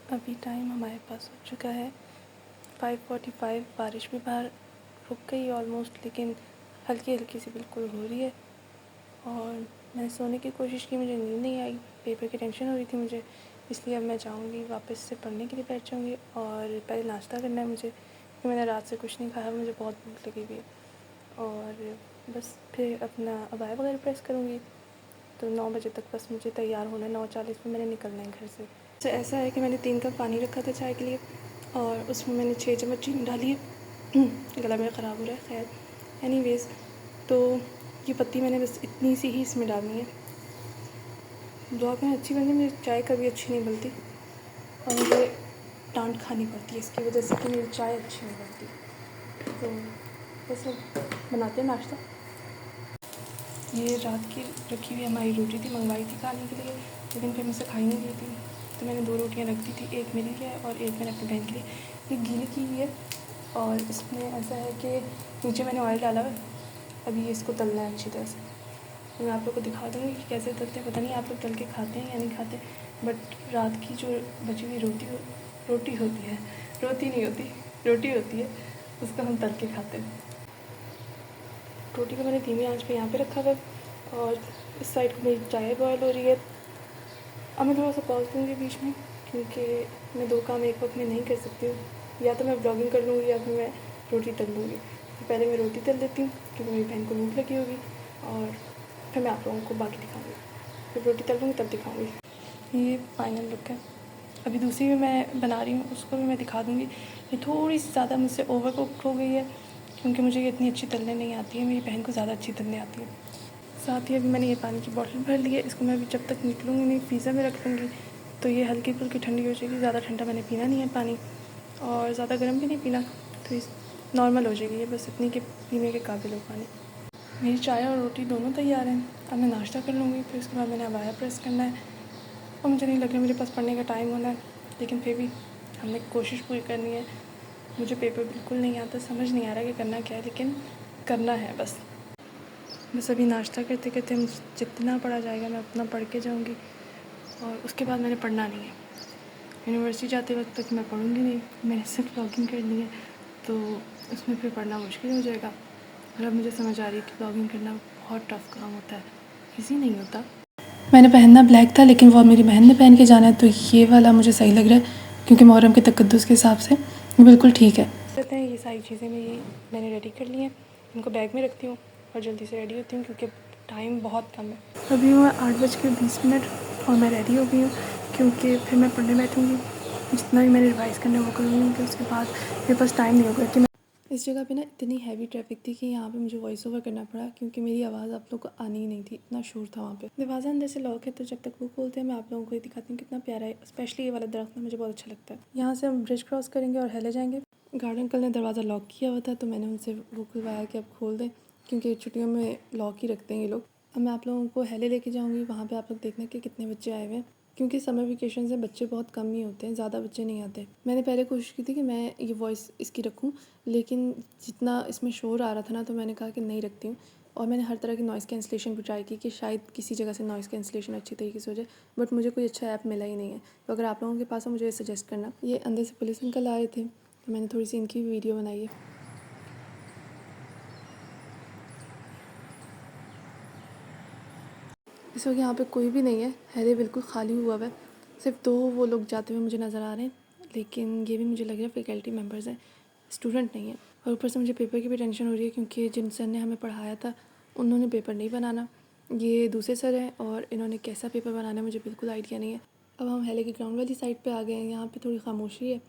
अभी टाइम हमारे पास हो चुका है 5:45। बारिश भी बाहर रुक गई ऑलमोस्ट, लेकिन हल्की हल्की सी बिल्कुल हो रही है। और मैंने सोने की कोशिश की, मुझे नींद नहीं आई, पेपर की टेंशन हो रही थी मुझे, इसलिए अब मैं जाऊँगी वापस से पढ़ने के लिए बैठ जाऊँगी। और पहले नाश्ता करना है मुझे, क्योंकि मैंने रात से कुछ नहीं खाया, मुझे बहुत भूख लगी हुई है। और बस फिर अपना अबाया वगैरह प्रेस करूँगी, तो 9 बजे तक बस मुझे तैयार होना है। 9:40 में मैंने निकलना है घर से। तो ऐसा है कि मैंने 3 कप पानी रखा था चाय के लिए, और उसमें मैंने 6 चम्मच चीनी डाली है। गला मेरा ख़राब हो रहा है, खैर एनीवेज़। तो ये पत्ती मैंने बस इतनी सी ही इसमें डालनी है। ब्लॉग में अच्छी बनती है, मुझे चाय कभी अच्छी नहीं बनती, और मुझे डांट खानी पड़ती है इसकी वजह से कि मेरी चाय अच्छी नहीं बनती। तो बस अब बनाते हैं नाश्ता। ये रात की रखी हुई हमारी रोटी थी, मंगवाई थी खाने के लिए, लेकिन फिर मुझसे खाई नहीं गई थी, तो मैंने 2 रोटियां रख दी थी, एक मेरे लिए और एक मैंने अपनी बहन के लिए। ये गीली की हुई है, और इसमें ऐसा है कि नीचे मैंने ऑयल डाला है, अभी इसको तलना है अच्छी तरह से। तो मैं आप लोग को दिखा दूँगी कि कैसे तलते हैं। पता नहीं आप लोग तल के खाते हैं या नहीं खाते, बट रात की जो बची हुई रोटी होती है, रोटी नहीं होती, रोटी होती है, उसको हम तल के खाते हैं। रोटी को मैंने धीमी आंच पे यहाँ पे रखा हुआ है, और इस साइड को मेरी चाय बॉयल हो रही है। अब मैं थोड़ा सा पॉज दूँगी बीच में, क्योंकि मैं 2 काम एक वक्त में नहीं कर सकती हूँ, या तो मैं ब्लॉगिंग कर लूँगी या फिर मैं रोटी तल लूँगी। तो पहले मैं रोटी तल देती हूँ, क्योंकि मेरी बहन को भूख लगी होगी, और फिर मैं आप लोगों को बाकी दिखाऊँगी। फिर रोटी तल लूँगी तब दिखाऊँगी। ये फाइनल लुक है। अभी दूसरी भी मैं बना रही हूँ, उसको भी मैं दिखा दूँगी। ये थोड़ी सी ज़्यादा मुझसे ओवर कुक्ड हो गई है, क्योंकि मुझे ये इतनी अच्छी तलने नहीं आती है, मेरी बहन को ज़्यादा अच्छी तलने आती है। साथ ही अभी मैंने ये पानी की बॉटल भर ली है, इसको मैं अभी जब तक निकलूँगी नहीं फ्रीज़र में रख लूँगी, तो ये हल्की फुल्की ठंडी हो जाएगी। ज़्यादा ठंडा मैंने पीना नहीं है पानी, और ज़्यादा गर्म भी नहीं पीना, तो इस नॉर्मल हो जाएगी ये, बस इतनी के पीने के काबिल हो पानी। मेरी चाय और रोटी दोनों तैयार हैं, अब मैं नाश्ता कर लूँगी, फिर उसके बाद मैंने अबाया प्रेस करना है, और मुझे नहीं लग रहा मेरे पास पढ़ने का टाइम होना है, लेकिन फिर भी हमने कोशिश पूरी करनी है। मुझे पेपर बिल्कुल नहीं आता, समझ नहीं आ रहा कि करना क्या है, लेकिन करना है बस। अभी नाश्ता करते करते जितना पढ़ा जाएगा मैं उतना पढ़ के जाऊँगी, और उसके बाद मैंने पढ़ना नहीं है। यूनिवर्सिटी जाते वक्त तक मैं पढ़ूँगी नहीं, मैंने सिर्फ ब्लॉगिंग करनी है, तो उसमें फिर पढ़ना मुश्किल हो जाएगा। और अब मुझे समझ आ रही है कि ब्लॉगिंग करना बहुत टफ़ काम होता है, इजी नहीं होता। मैंने पहनना ब्लैक था, लेकिन वो मेरी बहन ने पहन के जाना है, तो ये वाला मुझे सही लग रहा है, क्योंकि मुहर्रम के तकद्दुस के हिसाब से बिल्कुल ठीक है। कहते हैं ये सारी चीज़ें मैंने रेडी कर ली हैं, इनको बैग में रखती हूँ और जल्दी से रेडी होती हूँ, क्योंकि टाइम बहुत कम है। अभी हुआ 8:20 और मैं रेडी हो गई हूँ, क्योंकि फिर मैं पढ़ने बैठूँगी। जितना भी मैंने रिवाइज़ करना है वो करूँगी, क्योंकि उसके बाद मेरे पास टाइम नहीं होगा कि मैं इस जगह पे ना इतनी हैवी ट्रैफिक थी कि यहाँ पे मुझे वॉइस ओवर करना पड़ा, क्योंकि मेरी आवाज़ आप लोग को आनी ही नहीं थी, इतना शोर था वहाँ पे। दरवाज़ा अंदर से लॉक है, तो जब तक वो खोलते हैं मैं आप लोगों को ये दिखाती हूँ कितना प्यारा है। स्पेशली ये वाला दरख्त ना मुझे बहुत अच्छा लगता है। यहाँ से हम ब्रिज क्रॉस करेंगे और हेले जाएंगे। गार्डन अंकल ने दरवाज़ा लॉक किया हुआ था, तो मैंने उनसे वो खुलवाया कि अब खोल दें, क्योंकि छुट्टियों में लॉक ही रखते हैं ये लोग। अब मैं आप लोगों को हेले लेके जाऊँगी, वहाँ पर आप लोग देखना कि कितने बच्चे आए हुए हैं, क्योंकि समर वेकेशन से बच्चे बहुत कम ही होते हैं, ज़्यादा बच्चे नहीं आते। मैंने पहले कोशिश की थी कि मैं ये वॉइस इसकी रखूं, लेकिन जितना इसमें शोर आ रहा था ना, तो मैंने कहा कि नहीं रखती हूँ। और मैंने हर तरह की नॉइज़ कैंसलेशन भी ट्राई की कि शायद किसी जगह से नॉइज़ कैंसलेशन अच्छी तरीके से हो जाए, बट मुझे कोई अच्छा ऐप मिला ही नहीं है। तो अगर आप लोगों के पास हो मुझे सजेस्ट करना। ये अंदर से पुलिस अंकल आ रहे थे, तो मैंने थोड़ी सी इनकी वीडियो बनाई है। इस वक्त यहाँ पे कोई भी नहीं है, हैरे बिल्कुल खाली हुआ है, सिर्फ 2 वो लोग जाते हुए मुझे नज़र आ रहे हैं, लेकिन ये भी मुझे लग रहा है फैकल्टी मेंबर्स हैं, स्टूडेंट नहीं है। और ऊपर से मुझे पेपर की भी टेंशन हो रही है, क्योंकि जिन सर ने हमें पढ़ाया था उन्होंने पेपर नहीं बनाना, ये दूसरे सर हैं, और इन्होंने कैसा पेपर बनाना है मुझे बिल्कुल आइडिया नहीं है। अब हम हेले की ग्राउंड वाली साइड पर आ गए हैं, यहाँ पर थोड़ी खामोशी है।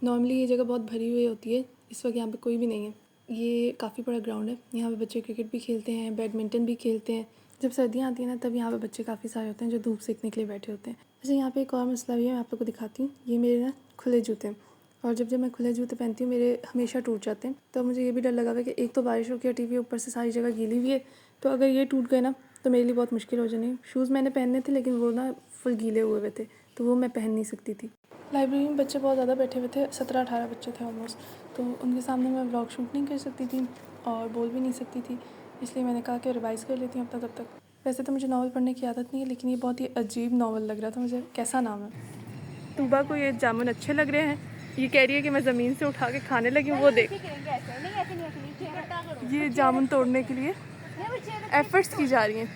नॉर्मली ये जगह बहुत भरी हुई होती है, इस वक्त यहाँ पर कोई भी नहीं है। ये काफ़ी बड़ा ग्राउंड है, यहाँ पे बच्चे क्रिकेट भी खेलते हैं, बैडमिंटन भी खेलते हैं। जब सर्दियाँ आती हैं ना, तब यहाँ पे बच्चे काफ़ी सारे होते हैं जो धूप सेकने के लिए बैठे होते हैं। अच्छा, यहाँ पे एक और मसला भी है, मैं आप लोग को दिखाती हूँ। ये मेरे ना खुले जूते हैं, और जब मैं खुले जूते पहनती हूँ मेरे हमेशा टूट जाते हैं। तो मुझे ये भी डर लगा हुआ है कि एक तो बारिश होकर हटी हुई है, ऊपर से सारी जगह गीली हुई है, तो अगर ये टूट गए ना तो मेरे लिए बहुत मुश्किल हो जानी है। शूज़ मैंने पहनने थे, लेकिन वो ना फुल गीले हुए हुए थे, तो वो मैं पहन नहीं सकती थी। लाइब्रेरी में बच्चे बहुत ज़्यादा बैठे हुए थे, 17-18 बच्चे थे ऑलमोस्ट, तो उनके सामने मैं व्लॉग शूट नहीं कर सकती थी और बोल भी नहीं सकती थी, इसलिए मैंने कहा कि रिवाइज़ कर लेती हूँ अपना तब तक। वैसे तो मुझे नावल पढ़ने की आदत नहीं है, लेकिन ये बहुत ही अजीब नावल लग रहा था मुझे। कैसा नाम है? तूबा को ये जामुन अच्छे लग रहे हैं, ये कह रही है कि मैं ज़मीन से उठा के खाने लगी हूँ। वो देख, ये जामुन तोड़ने के लिए एफर्ट्स की जा रही हैं।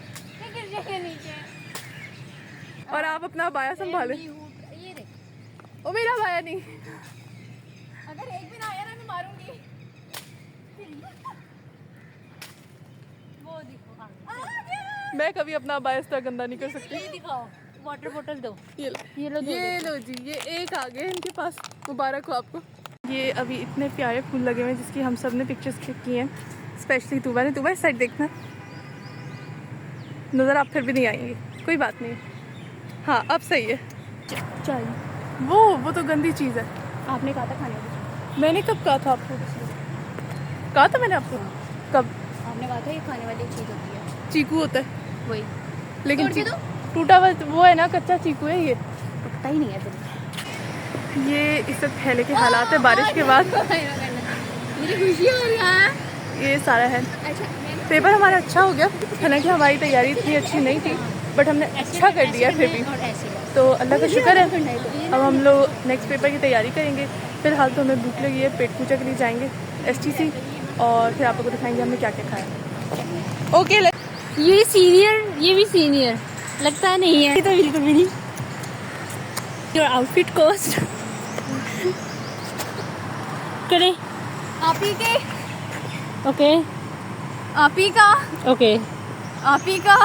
और आप अपना बाया संभालें। ओ मेरा बाया नहीं, अगर एक भी ना आया ना मैं मारूंगी। वो दिखो, मैं कभी अपना बाया इस तरह गंदा नहीं कर सकती। ये दिखाओ, वाटर बोतल दो। ये लो जी, ये एक आ गए इनके पास, मुबारक हो आपको। ये अभी इतने प्यारे फूल लगे हुए हैं जिसकी हम सब ने पिक्चर्स क्लिक की हैं, स्पेशली तूबा ने। तूबा इस साइड देखना, नज़र आप फिर भी नहीं आएंगे, कोई बात नहीं। हाँ अब सही है। चल, वो तो गंदी चीज़ है। आपने कहा था खाने को। मैंने कब कहा था आपको? कहा था मैंने आपको? कब? आपने कहा था ये खाने वाली चीज़ होती है। चीकू होता है वही, लेकिन तोड़ के दो। टूटा हुआ वो है ना, कच्चा चीकू है ये। पता ही नहीं है तुम। ये इस वक्त पहले के हालात है बारिश के बाद। मेरी खुशी हो रही है। ये सारा है। अच्छा, पेपर हमारा अच्छा हो गया, हालांकि हमारी तैयारी इतनी अच्छी नहीं थी, बट हमने अच्छा कर दिया फिर भी, तो अल्लाह का शुक्र है। अब हम लोग नेक्स्ट पेपर की तैयारी करेंगे। फिलहाल तो हमें भूख लगी है, पेट पूजा के लिए जाएंगे STC, और फिर आप लोगों को दिखाएंगे हमने क्या क्या खाया। ओके, ये सीनियर, ये भी सीनियर लगता नहीं है। ये तो बिल्कुल भी नहीं। योर आउटफिट कॉस्ट करें आप ही के। ओके, आप ही का। ओके, आप ही का।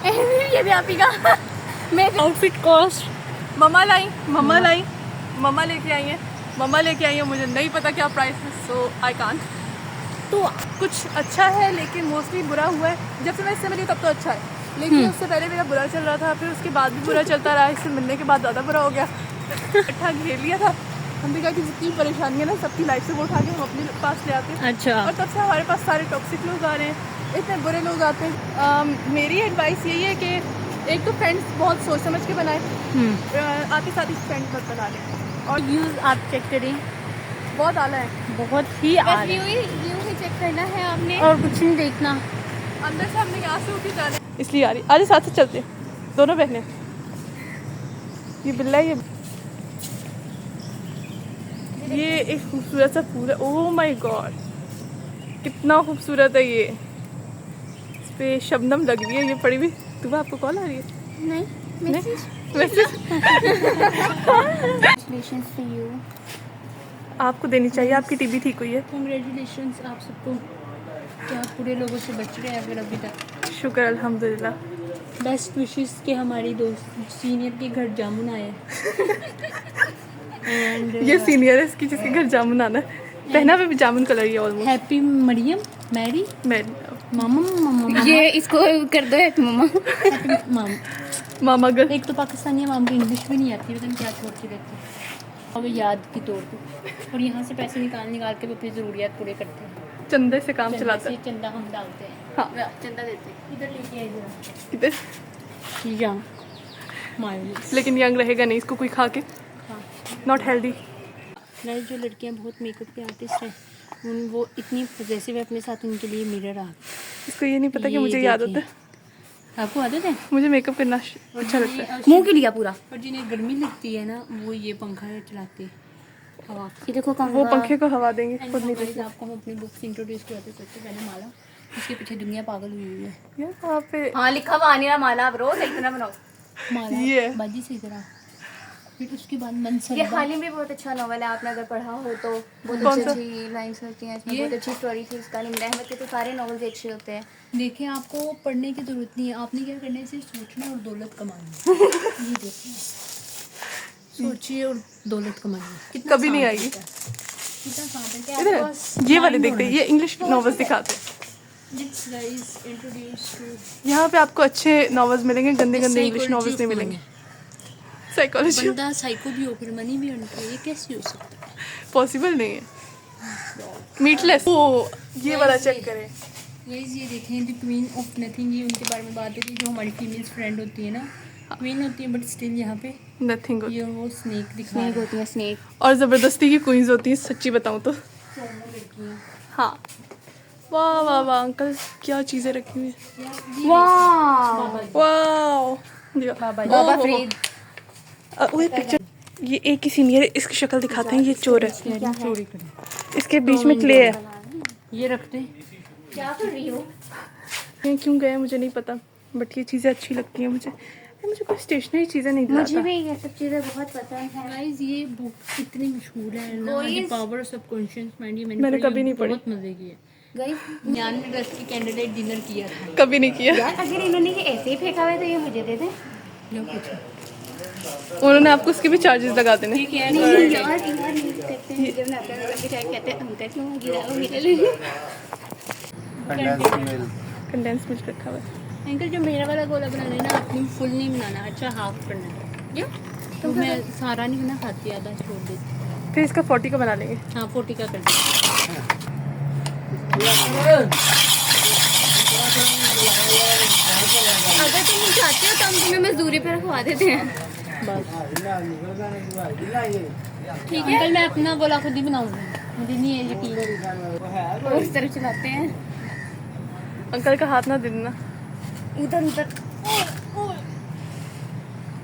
ये भी आप ही का। मैं आउटफिट कॉस्ट मम्मा लेके आई हैं, मुझे नहीं पता क्या प्राइस है, सो आई कांट। तो कुछ अच्छा है लेकिन मोस्टली बुरा हुआ है। जब से मैं इससे मिली तब तो अच्छा है, लेकिन उससे पहले मेरा बुरा चल रहा था, फिर उसके बाद भी बुरा चलता रहा, इससे मिलने के बाद ज़्यादा बुरा हो गया। इकट्ठा घेर लिया था। हम भी कहा कि जितनी परेशानी है ना सबकी लाइफ से वो उठा के हम अपने पास ले आते हैं। अच्छा, और तब से हमारे पास सारे टॉक्सिक लोग आ रहे हैं, इतने बुरे लोग आते हैं। मेरी एडवाइस यही है कि एक तो फ्रेंड्स बहुत सोच समझ के बनाए, आते साथ ही फ्रेंड्स मत बना लें। और यूज आप चेक करें, बहुत आला है, बहुत ही व्यू ही चेक करना है आपने, और कुछ नहीं देखना। अंदर से हमने यहाँ से उठी जाना है, इसलिए आ रही। आज साथ से चलते हैं दोनों बहनें। ये बिल्ला है, ये एक खूबसूरत सा फूल है। ओह माय गॉड, कितना खूबसूरत है ये। इस पे शबनम लग रही है, ये पड़ी हुई। तू आपको कॉल आ रही है? नहीं, मैसेज। Congratulations to you. आपको देनी चाहिए, आपकी टीबी ठीक हुई है। Congratulations आप सबको, क्या पूरे लोगों से बच रहे हैं फिर अभी तक। शुक्र अल्हम्दुलिल्लाह। बेस्ट विशेस के हमारी दोस्त सीनियर के घर जामुन आए एंड ये सीनियर है इसकी, जिसके घर जामुन आना है। पहना भी जामुन कलर ही है ऑलमोस्ट। हैप्पी मरियम मैरी मामा। ये इसको कर दो हैप्पी मामा। मामा गर्ल। एक तो पाकिस्तानी माम को इंग्लिश भी नहीं आती, पता क्या छोड़ के देती है, और याद की तौर पे। और यहाँ से पैसे निकाल के वो अपनी ज़रूरियात पूरे करते हैं। चंदे से काम चलाता है। चंदा हम डालते हैं। हाँ, चंदा देते हैं। इधर लेके आए जरा। इधर यंग मायोनीज, लेकिन यंग रहेगा नहीं इसको कोई खा के, नॉट हेल्दी। नहीं, जो लड़कियां बहुत मेकअप की आर्टिस्ट हैं वो इतनी पॉजेसिव है अपने साथ, उनके लिए मिरर आ। इसको ये नहीं पता कि मुझे याद होता है। आपको आदत है? मुझे मेकअप करना अच्छा लगता है। मुंह के लिया पूरा। और जिन्हें गर्मी लगती है ना, वो ये पंखा चलाते हैं हवा। ये देखो वो पंखे को हवा देंगे, खुद नहीं गाइस, आपको हम अपनी बुक्स इंट्रोड्यूस कराते। सबसे पहले माला, उसके पीछे दुनिया पागल हुई हुई है। यार वहाँ पे हाँ लिखा हुआ आनिया माला ब्रो, सही तरह बनाओ। माला ये बाजी से इधर। फिर उसके बाद ये मनसरदा। हालिम भी बहुत अच्छा नॉवल है, आपने अगर पढ़ा हो तो बहुत कौन अच्छी सा? अच्छी लाइन्स होती हैं इसमें, ये? बहुत अच्छी स्टोरी थी इसका। निमर अहमद के तो सारे नॉवेल्स अच्छे होते हैं। देखिए, आपको पढ़ने की जरूरत नहीं है, आपने क्या करना है, सिर्फ सोचना और दौलत कमानी है। ये देखिए, सोचिए और दौलत कमानी है। कितना कभी नहीं आसान आएगी। है, कितना आसान है कि इधर आपके पास ये वाले mind देखते हैं, होना ये इंग्लिश नॉवेल्स दिखाते हैं। Let's guys introduce to यहाँ पे आपको अच्छे नॉवेल्स मिलेंगे, गंदे गंदे इंग्लिश psychology नॉवेल्स of नहीं मिलेंगे। money। साइकोलॉजी बंदा साइको भी हो फिर मनी भी अर्न करे, ये कैसे हो सकता है? पॉसिबल नहीं है। मीटलेस। ओ ये वाला चेक करें। गाइस, ये देखें, द क्वीन ऑफ नथिंग, ये उनके बारे में बात होती है जो हमारी फीमेल फ्रेंड होती है ना, क्वीन होती है बट स्टिल यहाँ पे नथिंग ये वो स्नेक दिखा स्नेक रहा होती है, स्नेक। और ज़बरदस्ती की क्वींस होती हैं, सच्ची बताऊँ तो। है। लड़कियाँ हाँ, वाह वाह वाह अंकल, क्या चीज़ें रखी हुई हैं। वाह, बाबा जी, वाह बाबा जी। बाबा फरीद। वो पिक्चर ये एक ही सीनियर है, इसकी शक्ल दिखाते हैं, ये चोर है। चोरी करें। इसके बीच में क्ले है। ये रखते क्या कर रही हो? ये क्यों गए मुझे नहीं पता, बट ये चीज़ें अच्छी लगती हैं मुझे। मुझे कोई स्टेशनरी चीज़ें नहीं मुझे दिलाता। भी ये सब चीज़ें बहुत पसंद है। गाइस ये बुक कितनी मशहूर है ना, the power of subconscious mind. ये मैंने कभी नहीं पढ़ी। बहुत मजे की है। गाइस ज्ञान में दृष्टि कैंडिडेट डिनर किया था। कभी नहीं किया। यार अगर इन्होंने ये ऐसे ही फेंका हुआ है तो ये मुझे दे दे। लो कुछ उन्होंने आपको उसके भी चार्जेस लगा देने। ठीक है। नहीं यार नहीं कहते हैं जब नाता लगा के चाय कहते हैं अंकल क्यों गिरा वो मेरे लिए। कंडेंस मिल्क रखा हुआ है। अंकल जो मेरा वाला गोला बनाना है ना, अपनी फुल नहीं बनाना, अच्छा हाफ करना है। क्यों? तो मैं सारा नहीं ना खाती, आधा छोड़ देती। फिर इसका 40 का बना लेंगे। हाँ 40 का कर देती। अगर तुम चाहते हो तो हम तुम्हें मजदूरी पे रखवा देते हैं। ठीक है अंकल, मैं अपना गोला खुद ही बनाऊंगी, मुझे नहीं है यकीन। और इस तरह चलाते हैं। अंकल का हाथ ना दे देना। उधर उधर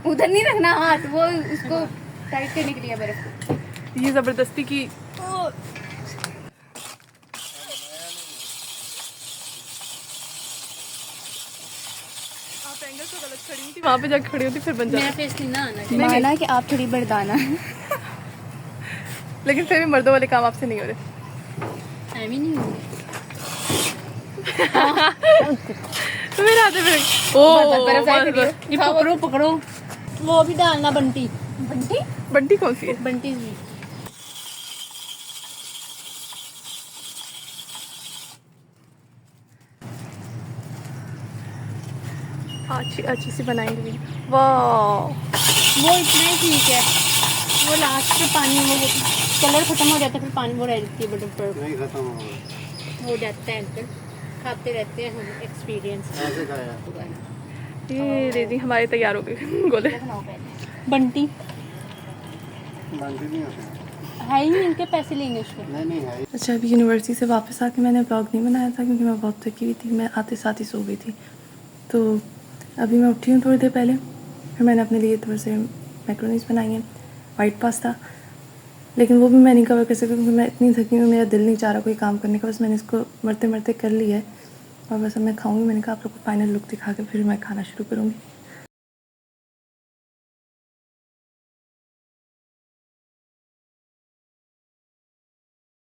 उधर नहीं रखना हाथ, वो उसको टाइट करने के लिए बर्फ। ये जबरदस्ती की। आप एंगल तो गलत खड़ी थी, वहाँ पे जाके खड़ी होती फिर बन मेरा जाता। फेस नहीं ना आना चाहिए। माना कि आप थोड़ी बरदाना है। लेकिन फिर भी मर्दों वाले काम आपसे नहीं हो रहे। टाइम ही नहीं होगा। तो मेरे हाथ में बर्फ ये पकड़ो पकड़ो, वो भी डालना बंटी। बंटी बंटी कौन सी है? बंटी भी अच्छी अच्छी सी बनाएंगे भी। वाह वो इतना ही ठीक है। वो लास्ट में पानी वो कलर खत्म हो जाता है, फिर पानी वो रह जाती है, बट नहीं खत्म होगा। हो जाता है अंकल, खाते रहते हैं हम, एक्सपीरियंस। ऐसे खाया ये दीदी हमारे तैयार हो गए गोले। बंटी बनती नहीं होती। है ही नहीं, इनके पैसे लेंगे उसके। नहीं है। अच्छा अभी यूनिवर्सिटी से वापस आके मैंने ब्लॉग नहीं बनाया था क्योंकि मैं बहुत थकी हुई थी, मैं आते साथ ही सो गई थी। तो अभी मैं उठी हूँ थोड़ी देर पहले, फिर मैंने अपने लिए थोड़े से मैक्रोनीस बनाई हैं, वाइट पास्ता। लेकिन वो भी मैं नहीं कवर कर सकती क्योंकि मैं इतनी थकी हूँ, मेरा दिल नहीं चाह रहा कोई काम करने का। बस मैंने इसको मरते मरते कर लिया है और बस अब मैं खाऊँगी। मैंने कहा आप लोग को फाइनल लुक दिखा के फिर मैं खाना शुरू करूँगी।